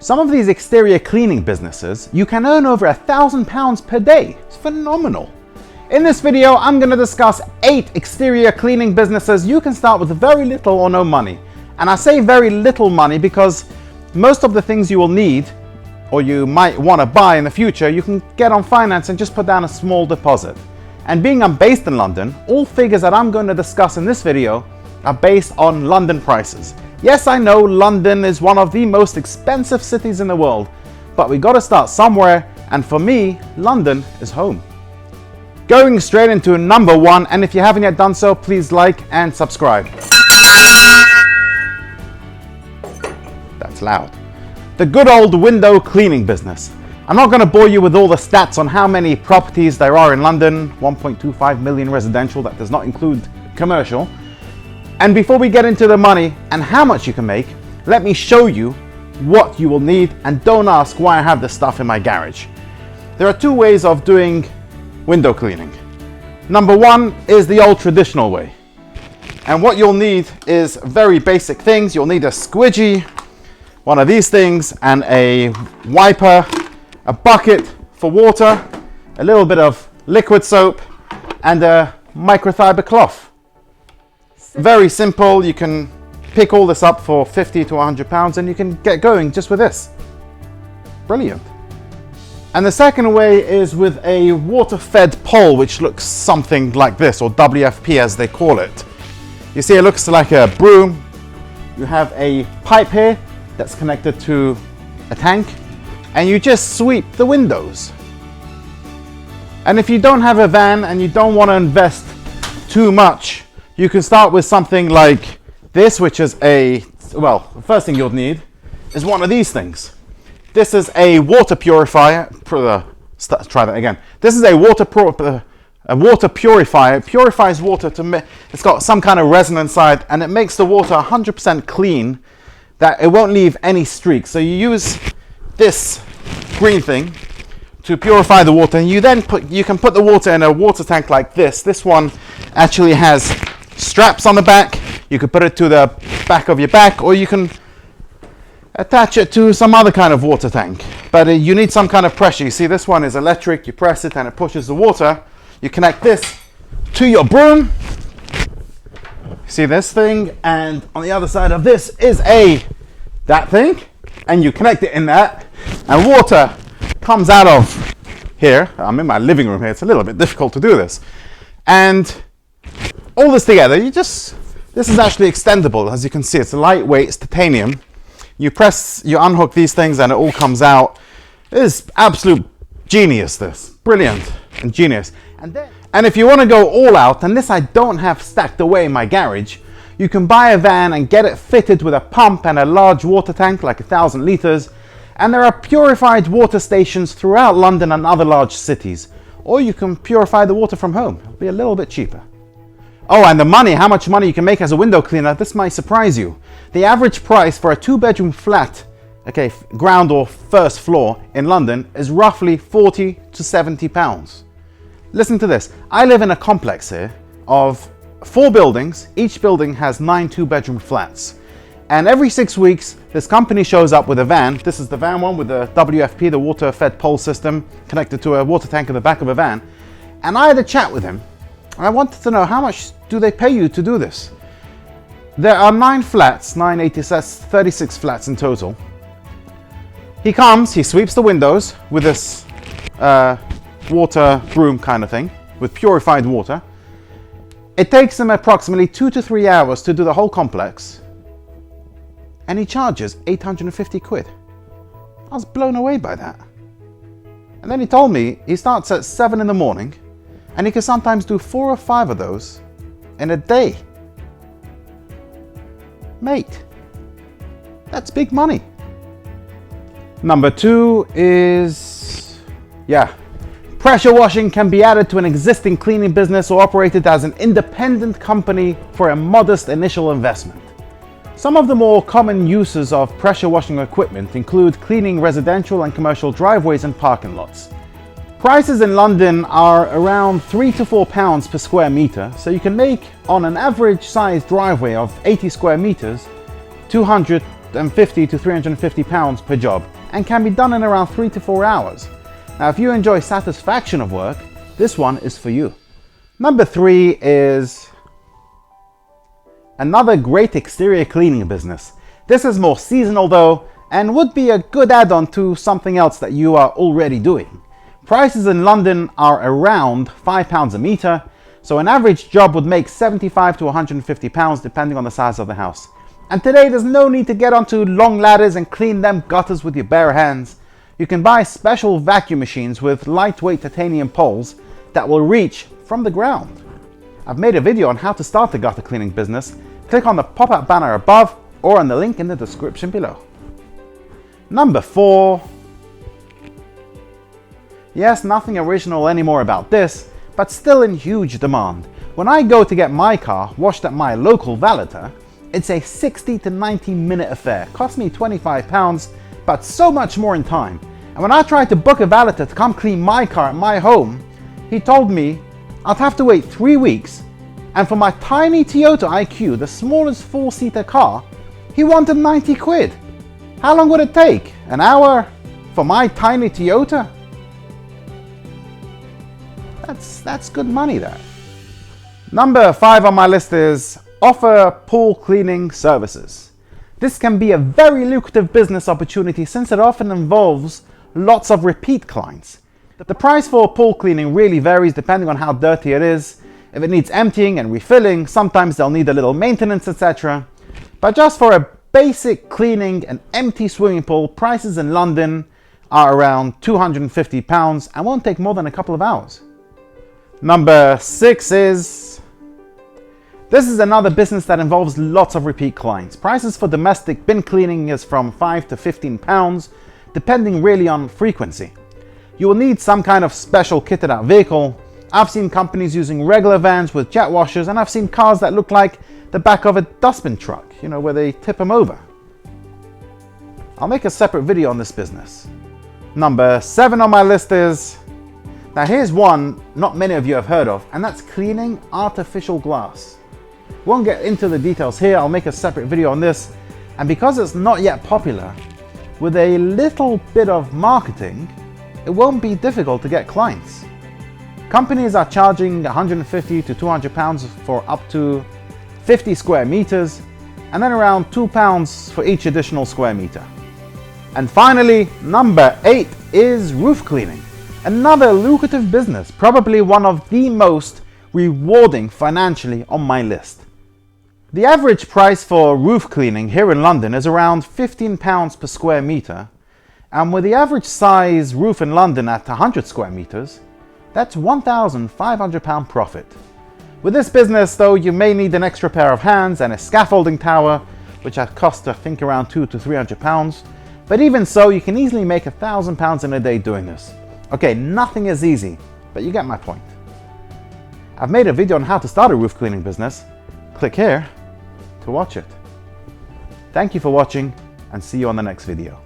Some of these exterior cleaning businesses, you can earn over £1,000 per day. It's phenomenal. In this video, I'm going to discuss 8 exterior cleaning businesses you can start with very little or no money. And I say very little money because most of the things you will need or you might want to buy in the future, you can get on finance and just put down a small deposit. And being I'm based in London, all figures that I'm going to discuss in this video are based on London prices. Yes, I know London is one of the most expensive cities in the world, but we got to start somewhere, and for me, London is home. Going straight into number 1, and if you haven't yet done so, please like and subscribe. That's loud. The good old window cleaning business. I'm not going to bore you with all the stats on how many properties there are in London, 1.25 million residential, that does not include commercial. And before we get into the money and how much you can make, let me show you what you will need, and don't ask why I have this stuff in my garage. There are 2 ways of doing window cleaning. Number 1 is the old traditional way. And what you'll need is very basic things. You'll need a squidgy, one of these things, and a wiper, a bucket for water, a little bit of liquid soap, and a microfiber cloth. Very simple. You can pick all this up for 50 to 100 pounds and you can get going just with this. Brilliant. And the second way is with a water-fed pole, which looks something like this, or WFP as they call it. You see, it looks like a broom. You have a pipe here that's connected to a tank, and you just sweep the windows. And if you don't have a van and you don't want to invest too much, you can start with something like this, which is the first thing you'll need is one of these things. This is a water purifier. Try that again. This is a water purifier. It purifies water it's got some kind of resin inside, and it makes the water 100% clean, that it won't leave any streaks. So you use this green thing to purify the water, and you can put the water in a water tank like this. This one actually has straps on the back. You could put it to the back of your back, or you can attach it to some other kind of water tank. But you need some kind of pressure. You see, this one is electric. You press it and it pushes the water. You connect this to your broom. See this thing, and on the other side of this is that thing, and you connect it in that, and water comes out of here. I'm in my living room here. It's a little bit difficult to do this. And all this together, this is actually extendable. As you can see, it's lightweight, it's titanium. You unhook these things and it all comes out. It is absolute genius, this. Brilliant and genius. And if you want to go all out, and this I don't have stacked away in my garage, you can buy a van and get it fitted with a pump and a large water tank, like 1,000 litres. And there are purified water stations throughout London and other large cities. Or you can purify the water from home. It'll be a little bit cheaper. Oh, and the money, how much money you can make as a window cleaner, this might surprise you. The average price for a 2-bedroom flat, ground or first floor in London, is roughly 40 to 70 pounds. Listen to this. I live in a complex here of 4 buildings. Each building has 9 2-bedroom flats. And every 6 weeks, this company shows up with a van. This is the van one with the WFP, the water-fed pole system, connected to a water tank in the back of a van. And I had a chat with him. I wanted to know, how much do they pay you to do this? There are 9 flats, 36 flats in total. He comes, he sweeps the windows with this water broom kind of thing, with purified water. It takes him approximately 2 to 3 hours to do the whole complex. And he charges 850 quid. I was blown away by that. And then he told me he starts at 7 in the morning, and he can sometimes do 4 or 5 of those in a day. Mate, that's big money. Number 2 is, pressure washing can be added to an existing cleaning business or operated as an independent company for a modest initial investment. Some of the more common uses of pressure washing equipment include cleaning residential and commercial driveways and parking lots. Prices in London are around £3 to £4 per square metre, so you can make, on an average sized driveway of 80 square metres, £200 250 to 350 pounds per job and can be done in around 3 to 4 hours. Now, if you enjoy satisfaction of work, this one is for you. Number 3 is another great exterior cleaning business. This is more seasonal though, and would be a good add-on to something else that you are already doing. Prices in London are around £5 a metre, so an average job would make 75 to 150 pounds depending on the size of the house. And today there's no need to get onto long ladders and clean them gutters with your bare hands. You can buy special vacuum machines with lightweight titanium poles that will reach from the ground. I've made a video on how to start a gutter cleaning business. Click on the pop-up banner above or on the link in the description below. Number 4. Yes, nothing original anymore about this, but still in huge demand. When I go to get my car washed at my local valeter, it's a 60 to 90 minute affair. Cost me £25, but so much more in time. And when I tried to book a valeter to come clean my car at my home, he told me I'd have to wait 3 weeks. And for my tiny Toyota IQ, the smallest 4-seater car, he wanted 90 quid. How long would it take? An hour for my tiny Toyota? That's good money there. Number 5 on my list is offer pool cleaning services. This can be a very lucrative business opportunity since it often involves lots of repeat clients. The price for pool cleaning really varies depending on how dirty it is. If it needs emptying and refilling, sometimes they'll need a little maintenance, etc. But just for a basic cleaning an empty swimming pool, prices in London are around £250 and won't take more than a couple of hours. Number 6 is... this is another business that involves lots of repeat clients. Prices for domestic bin cleaning is from £5 to £15, depending really on frequency. You will need some kind of special kitted out vehicle. I've seen companies using regular vans with jet washers, and I've seen cars that look like the back of a dustbin truck, you know, where they tip them over. I'll make a separate video on this business. Number 7 on my list is... now here's one not many of you have heard of, and that's cleaning artificial glass. Won't get into the details here, I'll make a separate video on this. And because it's not yet popular, with a little bit of marketing, it won't be difficult to get clients. Companies are charging 150 to 200 pounds for up to 50 square meters, and then around £2 for each additional square meter. And finally, number 8 is roof cleaning. Another lucrative business, probably one of the most rewarding financially on my list. The average price for roof cleaning here in London is around £15 per square meter, and with the average size roof in London at 100 square meters, that's £1,500 profit. With this business though, you may need an extra pair of hands and a scaffolding tower, which cost I think around £200 to £300, but even so you can easily make £1,000 in a day doing this. Okay, nothing is easy, but you get my point. I've made a video on how to start a roof cleaning business. Click here to watch it. Thank you for watching, and see you on the next video.